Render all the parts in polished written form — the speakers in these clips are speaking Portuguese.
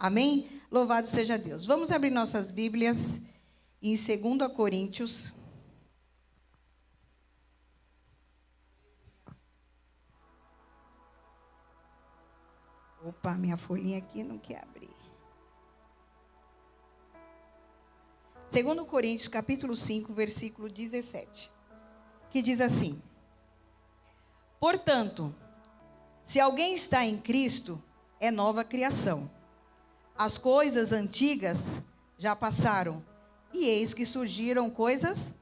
Amém? Louvado seja Deus. Vamos abrir nossas Bíblias em 2 Coríntios. Opa, minha folhinha aqui não quer abrir. 2 Coríntios, capítulo 5, versículo 17. Que diz assim: portanto, se alguém está em Cristo, é nova criação. As coisas antigas já passaram, e eis que surgiram coisas.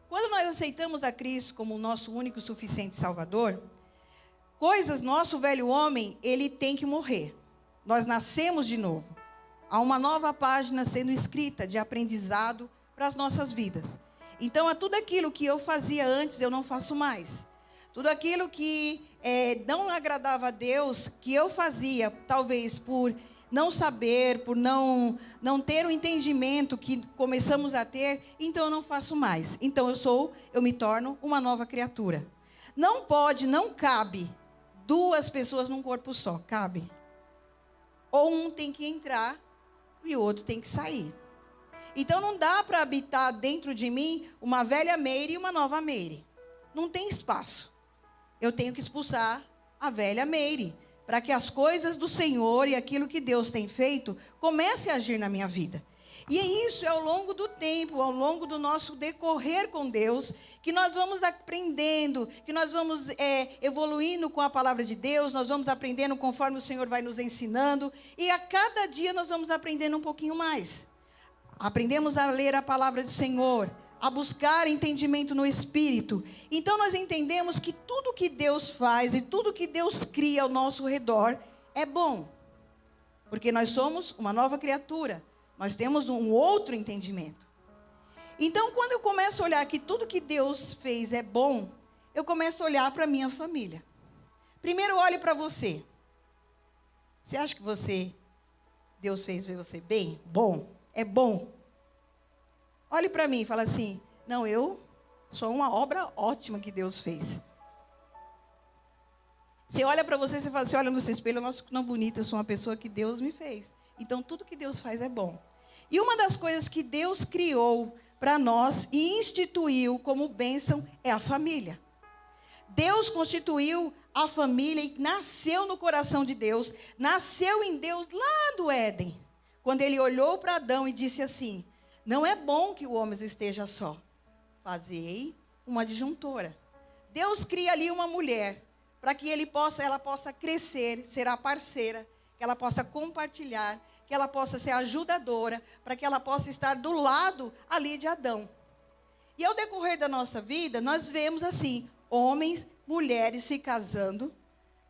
Quando nós aceitamos a Cristo como o nosso único e suficiente Salvador, nosso velho homem, ele tem que morrer. Nós nascemos de novo. Há uma nova página sendo escrita de aprendizado para as nossas vidas. Então, tudo aquilo que eu fazia antes, eu não faço mais. Tudo aquilo que não agradava a Deus, que eu fazia, talvez por não saber, por não ter o entendimento que começamos a ter, então eu não faço mais. Então eu me torno uma nova criatura. Não cabe duas pessoas num corpo só, cabe. Ou um tem que entrar e o outro tem que sair. Então não dá para habitar dentro de mim uma velha Meire e uma nova Meire. Não tem espaço. Eu tenho que expulsar a velha Meire, para que as coisas do Senhor e aquilo que Deus tem feito comece a agir na minha vida. E isso é ao longo do tempo, ao longo do nosso decorrer com Deus, que nós vamos aprendendo, que nós vamos evoluindo com a palavra de Deus, nós vamos aprendendo conforme o Senhor vai nos ensinando, e a cada dia nós vamos aprendendo um pouquinho mais. Aprendemos a ler a palavra do Senhor, a buscar entendimento no Espírito. Então nós entendemos que tudo que Deus faz e tudo que Deus cria ao nosso redor é bom. Porque nós somos uma nova criatura. Nós temos um outro entendimento. Então quando eu começo a olhar que tudo que Deus fez é bom, eu começo a olhar para a minha família. Primeiro olhe para você. Você acha que Deus fez você bem? Bom? É bom? Olhe para mim e fala assim: não, eu sou uma obra ótima que Deus fez. Você olha para você, você olha no seu espelho: nossa, que não bonita, eu sou uma pessoa que Deus me fez. Então tudo que Deus faz é bom. E uma das coisas que Deus criou para nós e instituiu como bênção é a família. Deus constituiu a família e nasceu no coração de Deus, nasceu em Deus lá do Éden. Quando ele olhou para Adão e disse assim: não é bom que o homem esteja só. Fazei uma adjuntora. Deus cria ali uma mulher para que ela possa crescer, ser a parceira, que ela possa compartilhar, que ela possa ser ajudadora, para que ela possa estar do lado ali de Adão. E ao decorrer da nossa vida, nós vemos assim, homens, mulheres se casando,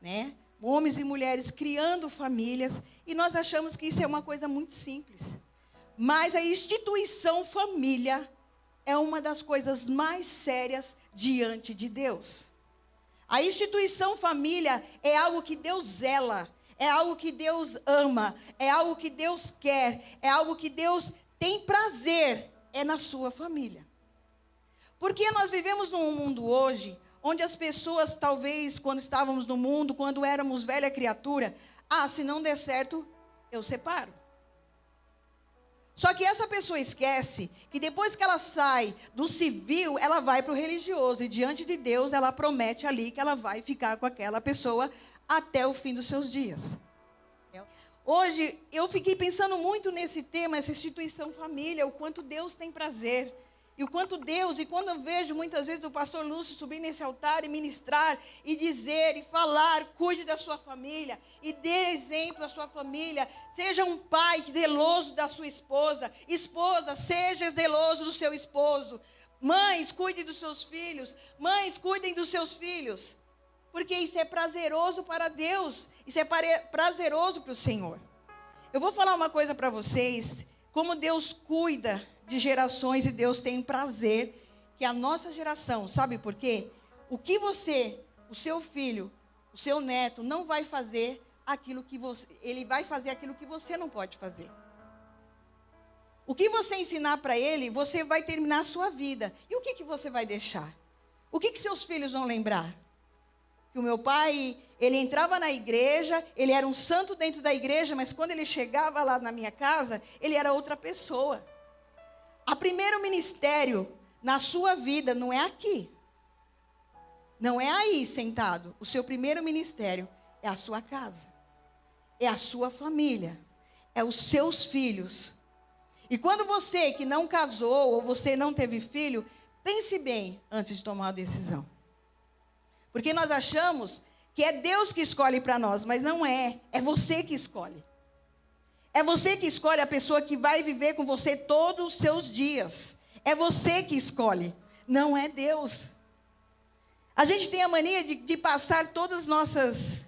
né? Homens e mulheres criando famílias, e nós achamos que isso é uma coisa muito simples. Mas a instituição família é uma das coisas mais sérias diante de Deus. A instituição família é algo que Deus zela, é algo que Deus ama, é algo que Deus quer, é algo que Deus tem prazer, é na sua família. Porque nós vivemos num mundo hoje, onde as pessoas, talvez, quando estávamos no mundo, quando éramos velha criatura, se não der certo, eu separo. Só que essa pessoa esquece que depois que ela sai do civil, ela vai para o religioso. E diante de Deus, ela promete ali que ela vai ficar com aquela pessoa até o fim dos seus dias. Hoje, eu fiquei pensando muito nesse tema, essa instituição família, o quanto Deus tem prazer. E o quanto Deus, e quando eu vejo muitas vezes o pastor Lúcio subir nesse altar e ministrar, e dizer, e falar, cuide da sua família, e dê exemplo à sua família, seja um pai zeloso da sua esposa, esposa, seja zeloso do seu esposo, mães, cuide dos seus filhos, mães, cuidem dos seus filhos, porque isso é prazeroso para Deus, isso é prazeroso para o Senhor. Eu vou falar uma coisa para vocês, como Deus cuida de gerações, e Deus tem prazer que a nossa geração, sabe por quê? O que você, o seu filho, o seu neto não vai fazer aquilo que você, ele vai fazer aquilo que você não pode fazer. O que você ensinar para ele, você vai terminar a sua vida. E o que você vai deixar? O que seus filhos vão lembrar? Que o meu pai Ele entrava na igreja, ele era um santo dentro da igreja, mas quando ele chegava lá na minha casa, ele era outra pessoa. O primeiro ministério na sua vida não é aqui. Não é aí sentado. O seu primeiro ministério é a sua casa. É a sua família. É os seus filhos. E quando você que não casou ou você não teve filho, pense bem antes de tomar uma decisão. Porque nós achamos que é Deus que escolhe para nós, mas não é. É você que escolhe. É você que escolhe a pessoa que vai viver com você todos os seus dias. É você que escolhe, não é Deus. A gente tem a mania de passar todas as nossas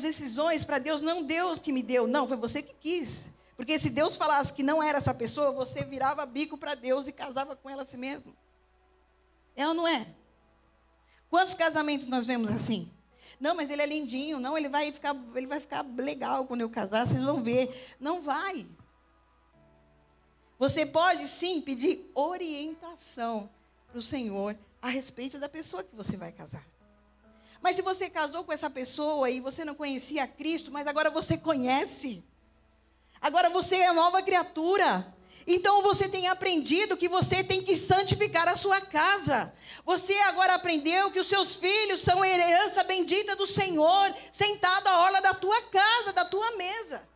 decisões para Deus. Não, Deus que me deu, não, foi você que quis. Porque se Deus falasse que não era essa pessoa, você virava bico para Deus e casava com ela assim mesmo. É ou não é? Quantos casamentos nós vemos assim? Não, mas ele é lindinho. Não, ele vai ficar legal quando eu casar. Vocês vão ver. Não vai. Você pode sim pedir orientação para o Senhor a respeito da pessoa que você vai casar. Mas se você casou com essa pessoa e você não conhecia Cristo, mas agora você conhece. Agora você é nova criatura. Então você tem aprendido que você tem que santificar a sua casa. Você agora aprendeu que os seus filhos são a herança bendita do Senhor, sentado à orla da tua casa, da tua mesa.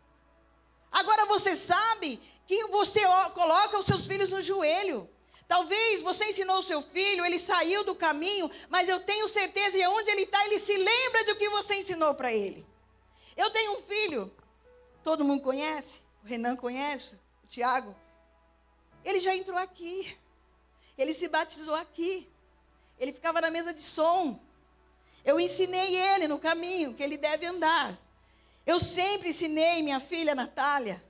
Agora você sabe que você coloca os seus filhos no joelho. Talvez você ensinou o seu filho, ele saiu do caminho, mas eu tenho certeza que onde ele está, ele se lembra do que você ensinou para ele. Eu tenho um filho, todo mundo conhece, o Renan conhece, o Tiago. Ele já entrou aqui, ele se batizou aqui, ele ficava na mesa de som. Eu ensinei ele no caminho que ele deve andar. Eu sempre ensinei minha filha Natália.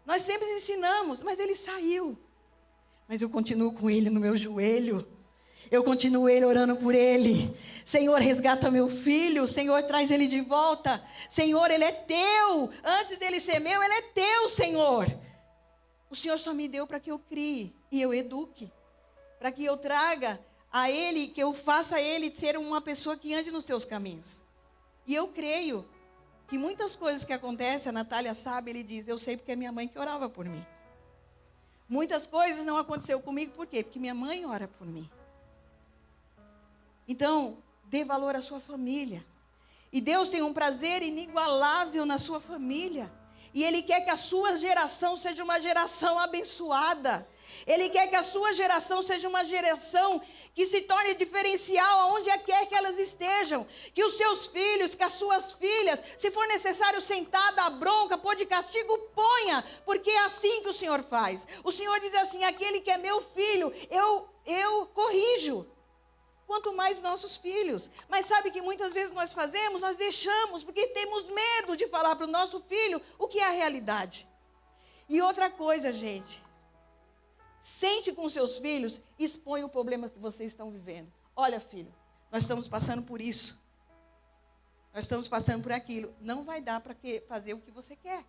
Nós sempre ensinamos, mas ele saiu. Mas eu continuo com ele no meu joelho. Eu continuo orando por ele. Senhor, resgata meu filho. Senhor, traz ele de volta. Senhor, ele é teu. Antes dele ser meu, ele é teu, Senhor. O Senhor só me deu para que eu crie e eu eduque. Para que eu traga a ele, que eu faça ele ser uma pessoa que ande nos teus caminhos. E eu creio que muitas coisas que acontecem, a Natália sabe, ele diz, eu sei porque é minha mãe que orava por mim. Muitas coisas não aconteceu comigo, por quê? Porque minha mãe ora por mim. Então, dê valor à sua família. E Deus tem um prazer inigualável na sua família. E Ele quer que a sua geração seja uma geração abençoada. Ele quer que a sua geração seja uma geração que se torne diferencial aonde quer que elas estejam. Que os seus filhos, que as suas filhas, se for necessário sentar, dar bronca, pôr de castigo, ponha. Porque é assim que o Senhor faz. O Senhor diz assim, aquele que é meu filho, eu corrijo. Quanto mais nossos filhos. Mas sabe que muitas vezes nós fazemos, nós deixamos, porque temos medo de falar para o nosso filho o que é a realidade. E outra coisa, gente. Sente com seus filhos, expõe o problema que vocês estão vivendo. Olha, filho, nós estamos passando por isso. Nós estamos passando por aquilo. Não vai dar para fazer o que você quer.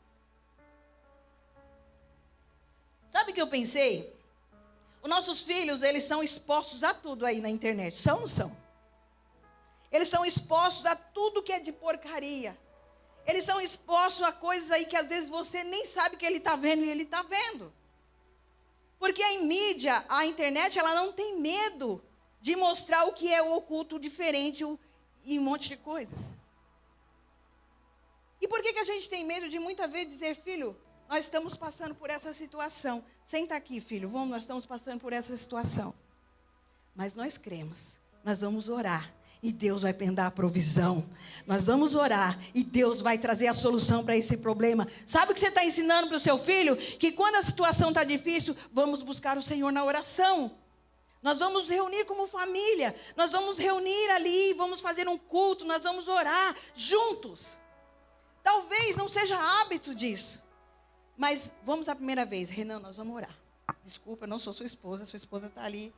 Sabe o que eu pensei? Os nossos filhos, eles são expostos a tudo aí na internet. São ou não são? Eles são expostos a tudo que é de porcaria. Eles são expostos a coisas aí que às vezes você nem sabe que ele está vendo e ele está vendo. Porque a mídia, a internet, ela não tem medo de mostrar o que é o oculto, diferente e um monte de coisas. E por que a gente tem medo de muitas vezes dizer, filho, nós estamos passando por essa situação. Senta aqui, filho, vamos, nós estamos passando por essa situação. Mas nós cremos, nós vamos orar. E Deus vai dar a provisão. Nós vamos orar e Deus vai trazer a solução para esse problema. Sabe o que você está ensinando para o seu filho? Que quando a situação está difícil, vamos buscar o Senhor na oração. Nós vamos reunir como família. Nós vamos reunir ali, vamos fazer um culto, nós vamos orar juntos. Talvez não seja hábito disso. Mas vamos a primeira vez. Renan, nós vamos orar. Desculpa, eu não sou sua esposa está ali.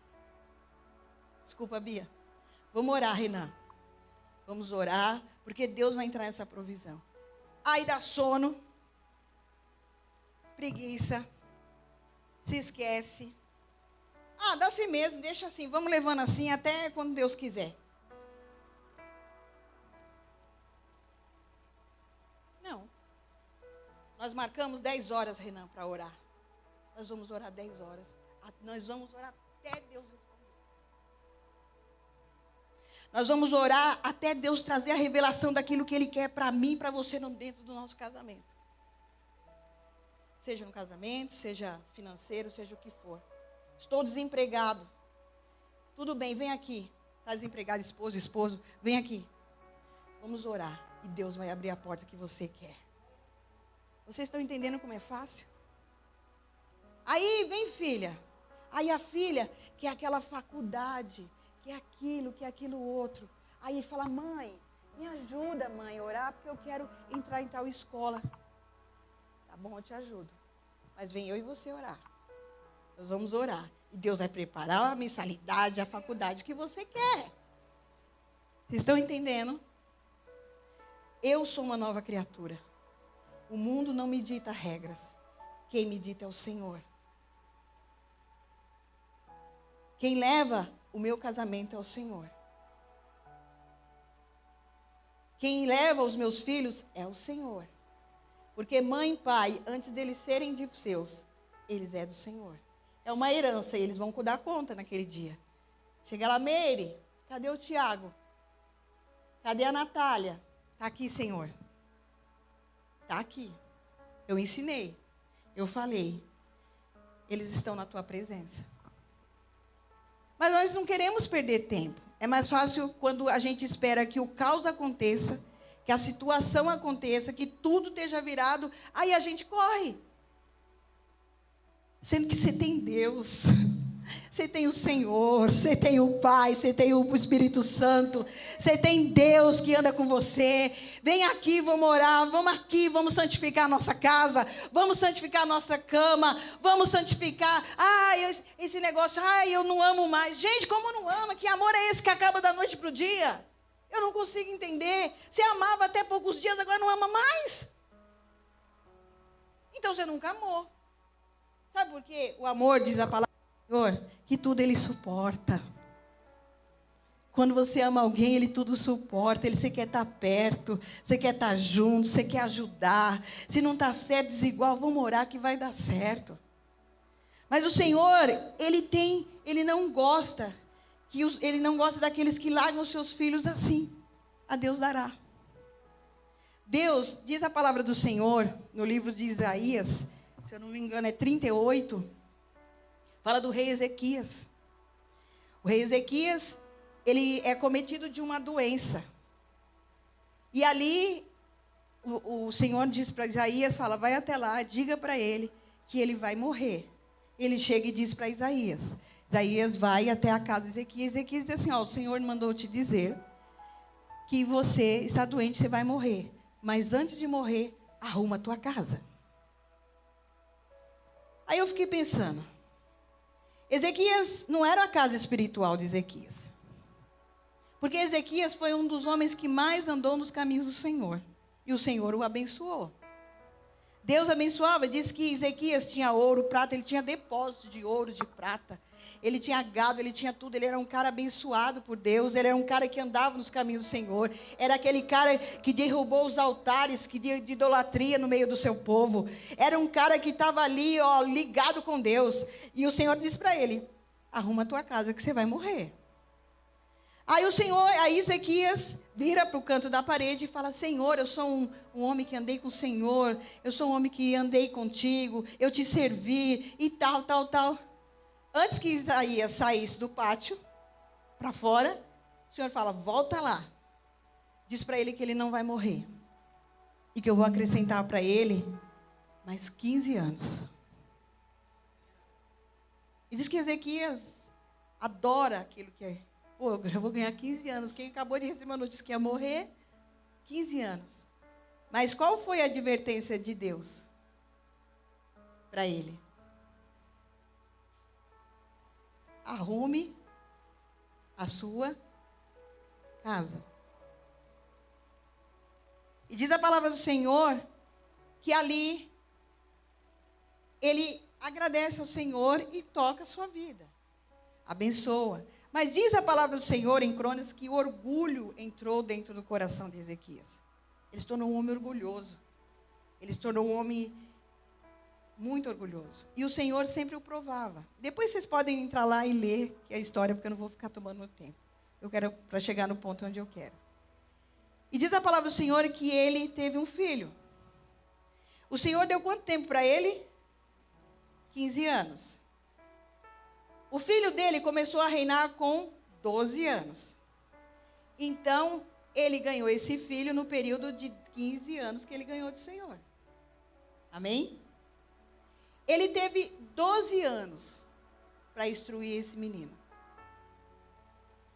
Desculpa, Bia. Vamos orar, Renan. Vamos orar, porque Deus vai entrar nessa provisão. Aí dá sono, preguiça, se esquece. Dá assim mesmo, deixa assim, vamos levando assim até quando Deus quiser. Nós marcamos 10 horas, Renan, para orar. Nós vamos orar 10 horas. Nós vamos orar até Deus responder. Nós vamos orar até Deus trazer a revelação daquilo que Ele quer para mim e para você dentro do nosso casamento. Seja no casamento, seja financeiro, seja o que for. Estou desempregado. Tudo bem, vem aqui. Está desempregado, esposo, vem aqui. Vamos orar e Deus vai abrir a porta que você quer. Vocês estão entendendo como é fácil? Aí vem filha. Aí a filha quer aquela faculdade, quer aquilo outro. Aí fala, mãe, me ajuda, mãe, a orar, porque eu quero entrar em tal escola. Tá bom, eu te ajudo. Mas vem eu e você orar. Nós vamos orar. E Deus vai preparar a mensalidade, a faculdade que você quer. Vocês estão entendendo? Eu sou uma nova criatura. O mundo não me dita regras. Quem me dita é o Senhor. Quem leva o meu casamento é o Senhor. Quem leva os meus filhos é o Senhor. Porque mãe e pai, antes deles serem de seus, eles é do Senhor. É uma herança e eles vão dar conta naquele dia. Chega lá, Meire, cadê o Tiago? Cadê a Natália? Está aqui, Senhor. Está aqui. Eu ensinei. Eu falei. Eles estão na tua presença. Mas nós não queremos perder tempo. É mais fácil quando a gente espera que o caos aconteça, que a situação aconteça, que tudo esteja virado, aí a gente corre. Sendo que você tem Deus, você tem o Senhor, você tem o Pai, você tem o Espírito Santo, você tem Deus que anda com você. Vem aqui, vamos orar, vamos aqui, vamos santificar a nossa casa, vamos santificar a nossa cama, vamos santificar, esse negócio, eu não amo mais. Gente, como não ama? Que amor é esse que acaba da noite para o dia? Eu não consigo entender. Você amava até poucos dias, agora não ama mais. Então você nunca amou. Sabe por quê? O amor, diz a palavra do Senhor, que tudo Ele suporta. Quando você ama alguém, Ele tudo suporta. Você quer estar perto, você quer estar junto, você quer ajudar. Se não está certo, desigual, vamos orar que vai dar certo. Mas o Senhor, Ele não gosta, Ele não gosta daqueles que largam os seus filhos assim. A Deus dará. Deus, diz a palavra do Senhor, no livro de Isaías, se eu não me engano é 38, fala do rei Ezequias. O rei Ezequias, ele é cometido de uma doença. E ali, o Senhor diz para Isaías, fala, vai até lá, diga para ele que ele vai morrer. Ele chega e diz para Isaías. Isaías vai até a casa de Ezequias. Ezequias diz assim, o Senhor mandou te dizer que você está doente, você vai morrer. Mas antes de morrer, arruma a tua casa. Aí eu fiquei pensando, Ezequias não era a casa espiritual de Ezequias. Porque Ezequias foi um dos homens que mais andou nos caminhos do Senhor. E o Senhor o abençoou. Deus abençoava, disse que Ezequias tinha ouro, prata, ele tinha depósito de ouro, de prata. Ele tinha gado, ele tinha tudo, ele era um cara abençoado por Deus, ele era um cara que andava nos caminhos do Senhor. Era aquele cara que derrubou os altares de idolatria no meio do seu povo. Era um cara que estava ali, ligado com Deus. E o Senhor disse para ele, arruma a tua casa que você vai morrer. Aí Ezequias vira para o canto da parede e fala, Senhor, eu sou um homem que andei com o Senhor, eu sou um homem que andei contigo, eu te servi e tal. Antes que Isaías saísse do pátio, para fora, o Senhor fala, volta lá. Diz para ele que ele não vai morrer. E que eu vou acrescentar para ele mais 15 anos. E diz que Ezequias adora aquilo que é. Pô, eu vou ganhar 15 anos. Quem acabou de receber uma notícia que ia morrer? 15 anos. Mas qual foi a advertência de Deus para ele? Arrume a sua casa. E diz a palavra do Senhor que ali ele agradece ao Senhor e toca a sua vida. Abençoa. Mas diz a palavra do Senhor em Crônicas que o orgulho entrou dentro do coração de Ezequias. Ele se tornou um homem orgulhoso. Ele se tornou um homem muito orgulhoso. E o Senhor sempre o provava. Depois vocês podem entrar lá e ler a história, porque eu não vou ficar tomando muito tempo. Eu quero para chegar no ponto onde eu quero. E diz a palavra do Senhor que ele teve um filho. O Senhor deu quanto tempo para ele? 15 anos. O filho dele começou a reinar com 12 anos. Então, ele ganhou esse filho no período de 15 anos que ele ganhou do Senhor. Amém? Ele teve 12 anos para instruir esse menino.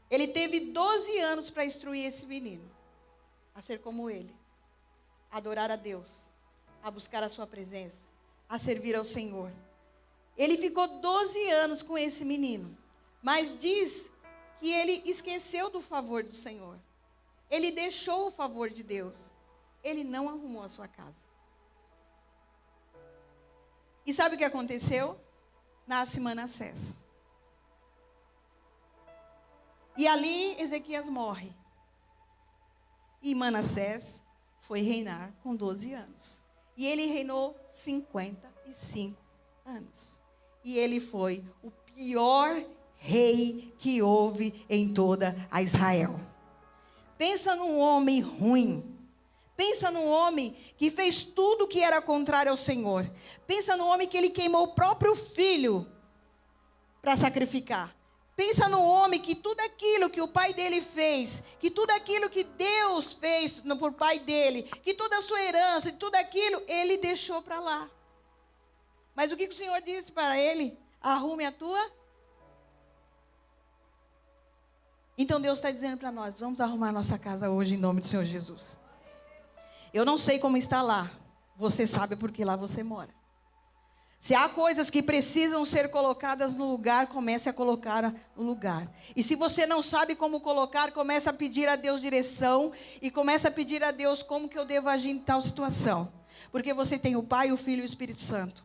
Ele teve 12 anos para instruir esse menino a ser como ele, a adorar a Deus, a buscar a sua presença, a servir ao Senhor. Ele ficou 12 anos com esse menino, mas diz que ele esqueceu do favor do Senhor. Ele deixou o favor de Deus. Ele não arrumou a sua casa. E sabe o que aconteceu? Nasce Manassés. E ali Ezequias morre. E Manassés foi reinar com 12 anos. E ele reinou 55 anos. E ele foi o pior rei que houve em toda a Israel. Pensa num homem ruim. Pensa num homem que fez tudo que era contrário ao Senhor. Pensa num homem que ele queimou o próprio filho para sacrificar. Pensa num homem que tudo aquilo que o pai dele fez, que tudo aquilo que Deus fez por pai dele, que toda a sua herança, tudo aquilo, ele deixou para lá. Mas o que o Senhor disse para ele? Arrume a tua. Então Deus está dizendo para nós, vamos arrumar a nossa casa hoje em nome do Senhor Jesus. Eu não sei como está lá, você sabe porque lá você mora. Se há coisas que precisam ser colocadas no lugar, comece a colocar no lugar. E se você não sabe como colocar, comece a pedir a Deus direção e comece a pedir a Deus como que eu devo agir em tal situação. Porque você tem o Pai, o Filho e o Espírito Santo.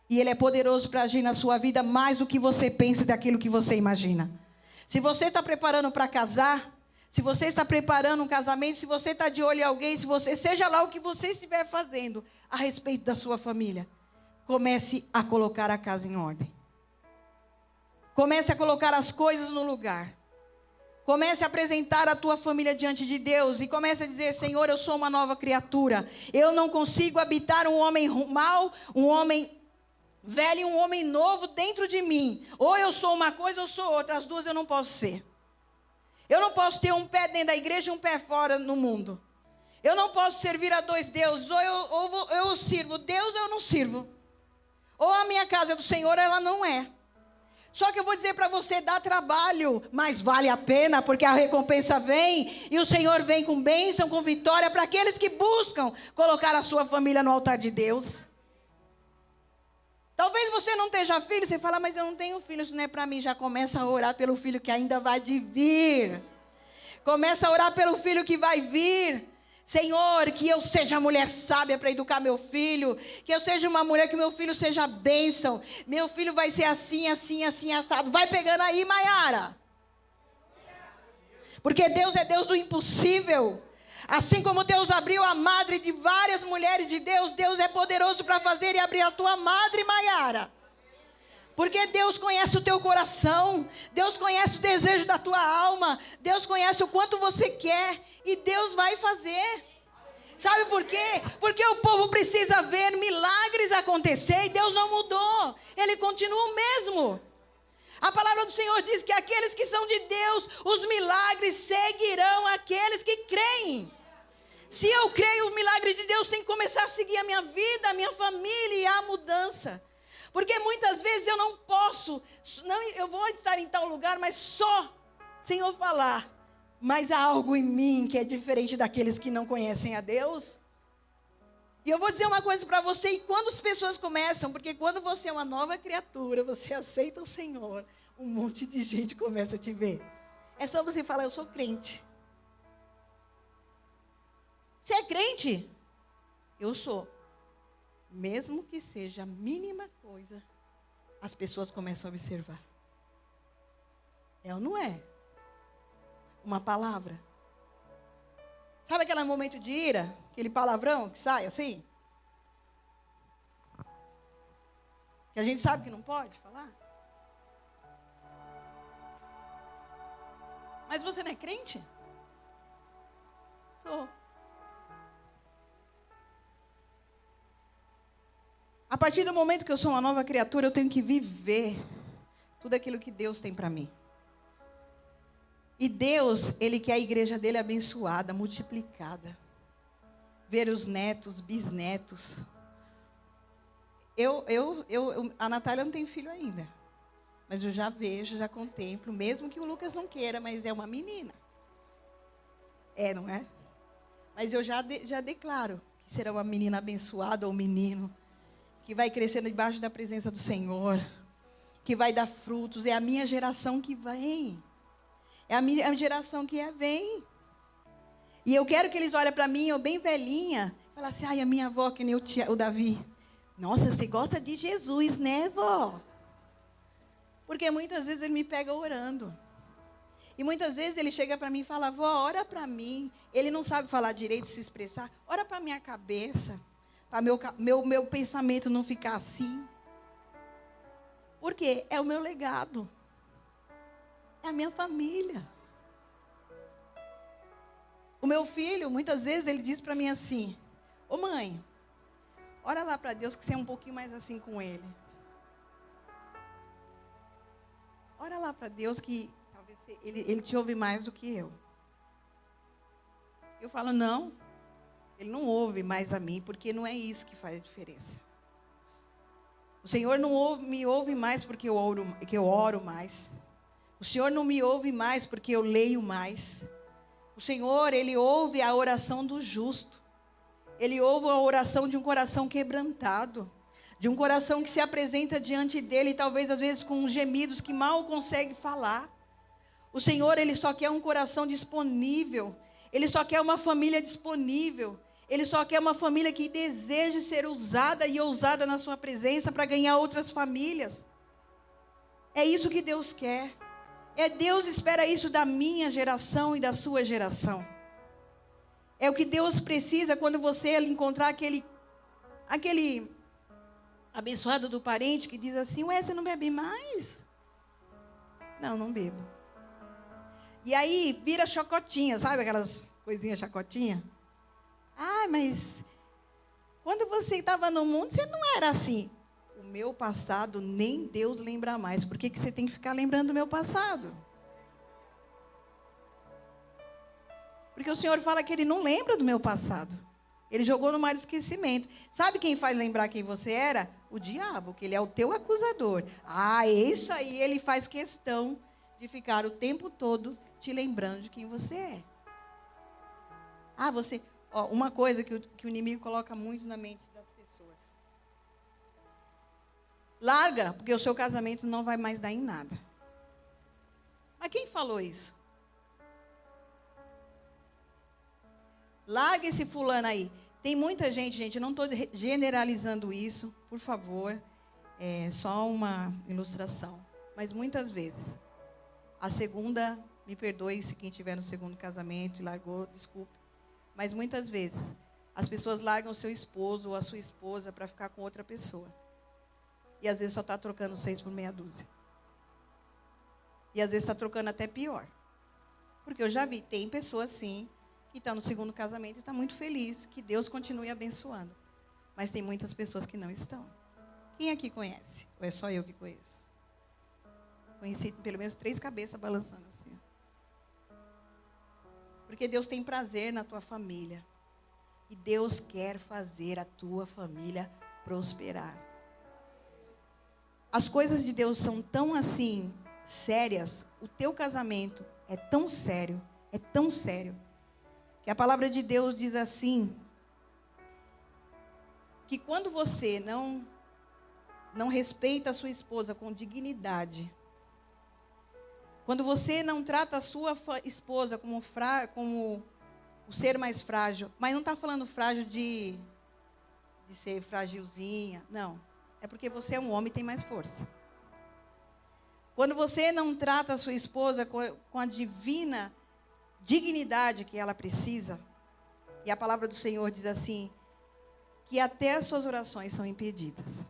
E Ele é poderoso para agir na sua vida mais do que você pensa e daquilo que você imagina. Se você está preparando para casar, se você está preparando um casamento, se você está de olho em alguém, se você, seja lá o que você estiver fazendo a respeito da sua família, comece a colocar a casa em ordem. Comece a colocar as coisas no lugar. Comece a apresentar a tua família diante de Deus e comece a dizer, Senhor, eu sou uma nova criatura. Eu não consigo habitar um homem mau, um homem velho e um homem novo dentro de mim. Ou eu sou uma coisa ou sou outra. As duas eu não posso ser. Eu não posso ter um pé dentro da igreja e um pé fora no mundo. Eu não posso servir a dois deuses. Ou eu sirvo Deus ou eu não sirvo. Ou a minha casa é do Senhor ou ela não é. Só que eu vou dizer para você, dá trabalho, mas vale a pena, porque a recompensa vem. E o Senhor vem com bênção, com vitória, para aqueles que buscam colocar a sua família no altar de Deus. Talvez você não tenha filho, você fala, mas eu não tenho filho, isso não é para mim. Já começa a orar pelo filho que ainda vai de vir. Começa a orar pelo filho que vai vir. Senhor, que eu seja mulher sábia para educar meu filho. Que eu seja uma mulher, que meu filho seja bênção. Meu filho vai ser assim, assim, assim, assado. Vai pegando aí, Maiara. Porque Deus é Deus do impossível. Assim como Deus abriu a madre de várias mulheres de Deus, Deus é poderoso para fazer e abrir a tua madre, Maiara. Porque Deus conhece o teu coração, Deus conhece o desejo da tua alma, Deus conhece o quanto você quer e Deus vai fazer. Sabe por quê? Porque o povo precisa ver milagres acontecer e Deus não mudou, Ele continua o mesmo. A palavra do Senhor diz que aqueles que são de Deus, os milagres seguirão aqueles que creem. Se eu creio, o milagre de Deus tem que começar a seguir a minha vida, a minha família e a mudança. Porque muitas vezes eu não posso, eu vou estar em tal lugar, mas só sem eu falar. Mas há algo em mim que é diferente daqueles que não conhecem a Deus. E eu vou dizer uma coisa para você, e quando as pessoas começam, porque quando você é uma nova criatura, você aceita o Senhor, um monte de gente começa a te ver. É só você falar, eu sou crente. Você é crente? Eu sou. Mesmo que seja a mínima coisa, as pessoas começam a observar. É ou não é? Uma palavra. Sabe aquele momento de ira? Aquele palavrão que sai assim? Que a gente sabe que não pode falar. Mas você não é crente? Sou. A partir do momento que eu sou uma nova criatura, eu tenho que viver tudo aquilo que Deus tem para mim. E Deus, Ele quer a igreja dele abençoada, multiplicada. Ver os netos, bisnetos. A Natália não tem filho ainda. Mas eu já vejo, já contemplo, mesmo que o Lucas não queira, mas é uma menina. É, não é? Mas eu já declaro que será uma menina abençoada ou um menino que vai crescendo debaixo da presença do Senhor, que vai dar frutos. É a minha geração que vem. É a minha geração que vem. E eu quero que eles olhem para mim, eu bem velhinha, e falem assim, ai, a minha avó, que nem o Davi. Nossa, você gosta de Jesus, né, vó? Porque muitas vezes ele me pega orando. E muitas vezes ele chega para mim e fala, vó, ora para mim. Ele não sabe falar direito, se expressar. Ora para minha cabeça, para meu pensamento não ficar assim. Porque é o meu legado. É a minha família. O meu filho, muitas vezes, ele diz para mim assim, ô mãe, ora lá para Deus que você é um pouquinho mais assim com ele. Ora lá para Deus que talvez ele te ouve mais do que eu. Eu falo, não, ele não ouve mais a mim, porque não é isso que faz a diferença. O Senhor não me ouve mais porque eu oro mais. O Senhor não me ouve mais porque eu leio mais. O Senhor, Ele ouve a oração do justo. Ele ouve a oração de um coração quebrantado. De um coração que se apresenta diante dEle, talvez às vezes com gemidos que mal consegue falar. O Senhor, Ele só quer um coração disponível. Ele só quer uma família disponível. Ele só quer uma família que deseje ser usada e ousada na sua presença para ganhar outras famílias. É isso que Deus quer. Deus espera isso da minha geração e da sua geração. É o que Deus precisa quando você encontrar aquele abençoado do parente que diz assim, ué, você não bebe mais? Não, não bebo. E aí vira chocotinha, sabe aquelas coisinhas chacotinha? Ah, mas quando você estava no mundo, você não era assim. O meu passado nem Deus lembra mais. Por que você tem que ficar lembrando do meu passado? Porque o Senhor fala que Ele não lembra do meu passado. Ele jogou no mar do esquecimento. Sabe quem faz lembrar quem você era? O diabo, que ele é o teu acusador. Ah, isso aí, ele faz questão de ficar o tempo todo te lembrando de quem você é. Ah, você... Ó, uma coisa que o inimigo coloca muito na mente das pessoas. Larga, porque o seu casamento não vai mais dar em nada. Mas quem falou isso? Larga esse fulano aí. Tem muita gente, eu não estou generalizando isso, por favor. É só uma ilustração. Mas muitas vezes, a segunda, me perdoe se quem estiver no segundo casamento e largou, desculpe. Mas muitas vezes, as pessoas largam o seu esposo ou a sua esposa para ficar com outra pessoa. E às vezes só está trocando 6 por meia dúzia. E às vezes está trocando até pior. Porque eu já vi, tem pessoas sim, que estão no segundo casamento e está muito feliz, que Deus continue abençoando. Mas tem muitas pessoas que não estão. Quem aqui conhece? Ou é só eu que conheço? Conheci pelo menos 3 cabeças balançando assim. Porque Deus tem prazer na tua família. E Deus quer fazer a tua família prosperar. As coisas de Deus são tão assim, sérias. O teu casamento é tão sério, que a palavra de Deus diz assim, que quando você não respeita a sua esposa com dignidade, quando você não trata a sua esposa como o ser mais frágil, mas não está falando frágil de ser fragilzinha, não. É porque você é um homem e tem mais força. Quando você não trata a sua esposa com a divina dignidade que ela precisa, e a palavra do Senhor diz assim, que até as suas orações são impedidas.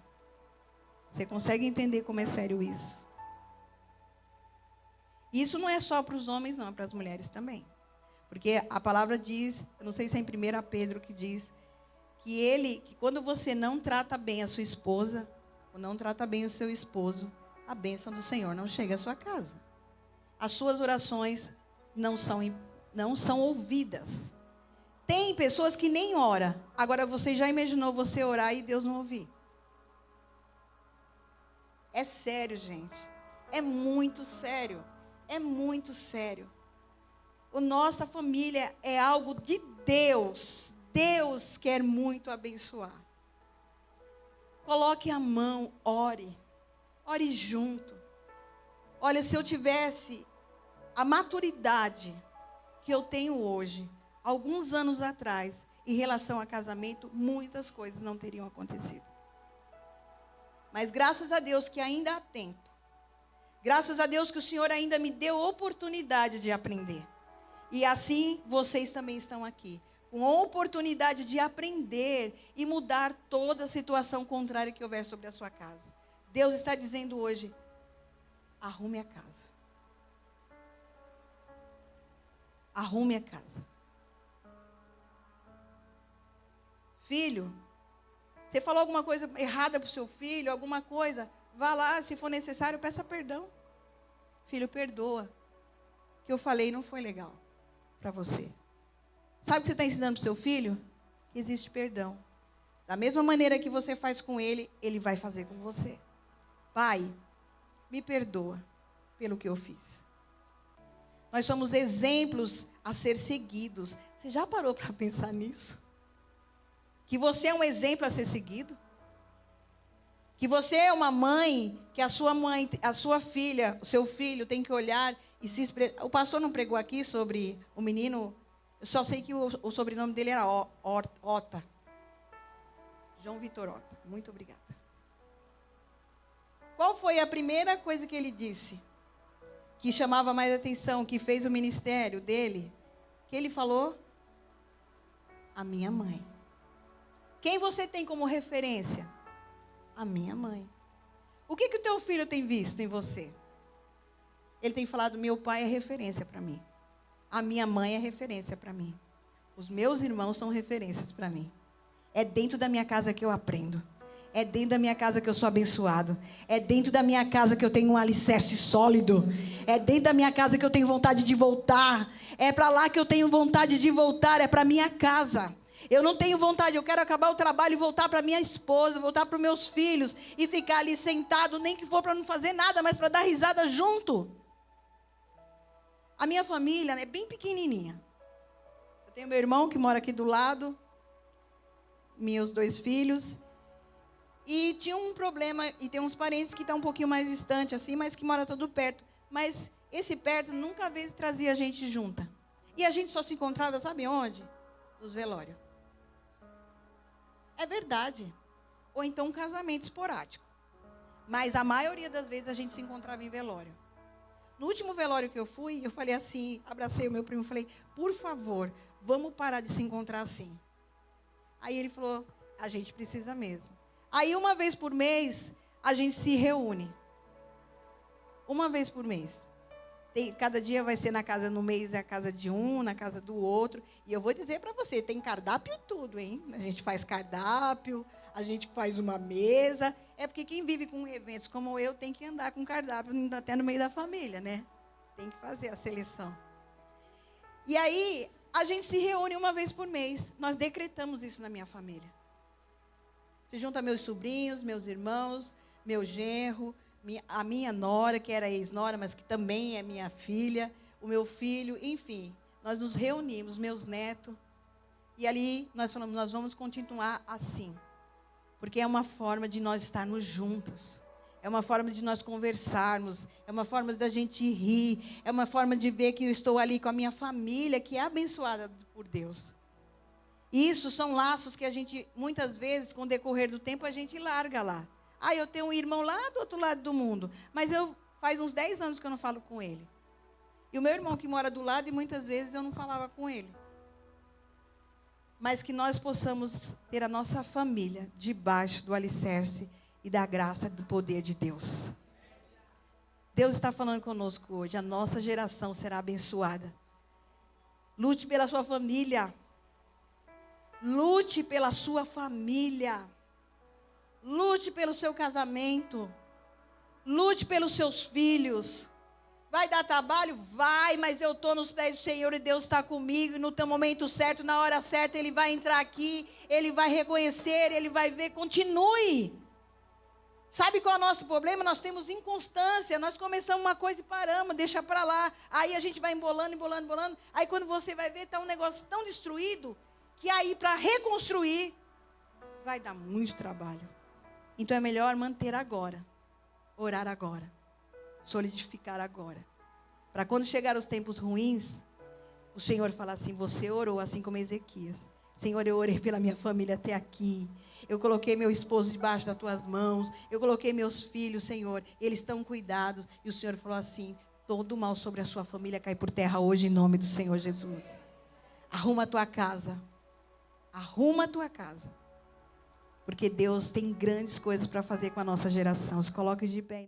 Você consegue entender como é sério isso? Isso não é só para os homens, não, é para as mulheres também. Porque a palavra diz, eu não sei se é em 1 Pedro que diz, que quando você não trata bem a sua esposa, ou não trata bem o seu esposo, a bênção do Senhor não chega à sua casa. As suas orações não são ouvidas. Tem pessoas que nem oram. Agora, você já imaginou você orar e Deus não ouvir? É sério, gente. É muito sério. É muito sério. Nossa família é algo de Deus. Deus quer muito abençoar. Coloque a mão, ore. Ore junto. Olha, se eu tivesse a maturidade que eu tenho hoje, alguns anos atrás, em relação a casamento, muitas coisas não teriam acontecido. Mas graças a Deus que ainda há tempo. Graças a Deus que o Senhor ainda me deu oportunidade de aprender. E assim vocês também estão aqui, com a oportunidade de aprender e mudar toda a situação contrária que houver sobre a sua casa. Deus está dizendo hoje, arrume a casa. Arrume a casa. Filho, você falou alguma coisa errada para o seu filho, alguma coisa, vá lá, se for necessário, peça perdão. Filho, perdoa. O que eu falei não foi legal para você. Sabe o que você está ensinando para o seu filho? Que existe perdão. Da mesma maneira que você faz com ele, ele vai fazer com você. Pai, me perdoa pelo que eu fiz. Nós somos exemplos a ser seguidos. Você já parou para pensar nisso? Que você é um exemplo a ser seguido? Que você é uma mãe, que a sua filha, o seu filho tem que olhar e se expressar. O pastor não pregou aqui sobre o menino, eu só sei que o sobrenome dele era Ota. João Vitor Ota. Muito obrigada. Qual foi a primeira coisa que ele disse? Que chamava mais atenção, que fez o ministério dele? Que ele falou? A minha mãe. Quem você tem como referência? A minha mãe. O que o teu filho tem visto em você? Ele tem falado, meu pai é referência para mim. A minha mãe é referência para mim. Os meus irmãos são referências para mim. É dentro da minha casa que eu aprendo. É dentro da minha casa que eu sou abençoado. É dentro da minha casa que eu tenho um alicerce sólido. É dentro da minha casa que eu tenho vontade de voltar. É para lá que eu tenho vontade de voltar. É para minha casa. Eu não tenho vontade, eu quero acabar o trabalho e voltar para minha esposa, voltar para os meus filhos e ficar ali sentado, nem que for para não fazer nada, mas para dar risada junto. A minha família é bem pequenininha. Eu tenho meu irmão que mora aqui do lado, meus 2 filhos. E tinha um problema, e tem uns parentes que estão um pouquinho mais distantes, assim, mas que moram todo perto. Mas esse perto nunca vez trazia a gente junta. E a gente só se encontrava, sabe onde? Nos velórios. É verdade. Ou então um casamento esporádico. Mas a maioria das vezes a gente se encontrava em velório. No último velório que eu fui, eu falei assim, abracei o meu primo e falei, por favor, vamos parar de se encontrar assim. Aí ele falou, a gente precisa mesmo. Aí uma vez por mês, a gente se reúne. Uma vez por mês. Cada dia vai ser na casa, no mês é a casa de um, na casa do outro. E eu vou dizer para você, tem cardápio tudo, hein? A gente faz cardápio, a gente faz uma mesa. É porque quem vive com eventos como eu tem que andar com cardápio até no meio da família, né? Tem que fazer a seleção. E aí, a gente se reúne uma vez por mês. Nós decretamos isso na minha família. Se junta meus sobrinhos, meus irmãos, meu genro, a minha nora, que era ex-nora, mas que também é minha filha, o meu filho, enfim. Nós nos reunimos, meus netos, e ali nós falamos, nós vamos continuar assim. Porque é uma forma de nós estarmos juntos. É uma forma de nós conversarmos. É uma forma da gente rir. É uma forma de ver que eu estou ali com a minha família, que é abençoada por Deus. E isso são laços que a gente, muitas vezes, com o decorrer do tempo, a gente larga lá. Ah, eu tenho um irmão lá do outro lado do mundo. Mas faz uns 10 anos que eu não falo com ele. E o meu irmão que mora do lado, e muitas vezes eu não falava com ele. Mas que nós possamos ter a nossa família debaixo do alicerce e da graça do poder de Deus. Deus está falando conosco hoje. A nossa geração será abençoada. Lute pela sua família. Lute pela sua família. Lute pelo seu casamento. Lute pelos seus filhos. Vai dar trabalho? Vai, mas eu estou nos pés do Senhor e Deus está comigo. E no teu momento certo, na hora certa, Ele vai entrar aqui. Ele vai reconhecer, Ele vai ver. Continue. Sabe qual é o nosso problema? Nós temos inconstância. Nós começamos uma coisa e paramos, deixa para lá. Aí a gente vai embolando. Aí quando você vai ver, está um negócio tão destruído, que aí para reconstruir, vai dar muito trabalho. Então é melhor manter agora. Orar agora. Solidificar agora. Para quando chegar os tempos ruins, o Senhor falar assim, você orou assim como Ezequias. Senhor, eu orei pela minha família até aqui. Eu coloquei meu esposo debaixo das tuas mãos. Eu coloquei meus filhos, Senhor. Eles estão cuidados. E o Senhor falou assim, todo mal sobre a sua família cai por terra hoje em nome do Senhor Jesus. Arruma a tua casa. Arruma a tua casa. Porque Deus tem grandes coisas para fazer com a nossa geração. Se coloque de pé.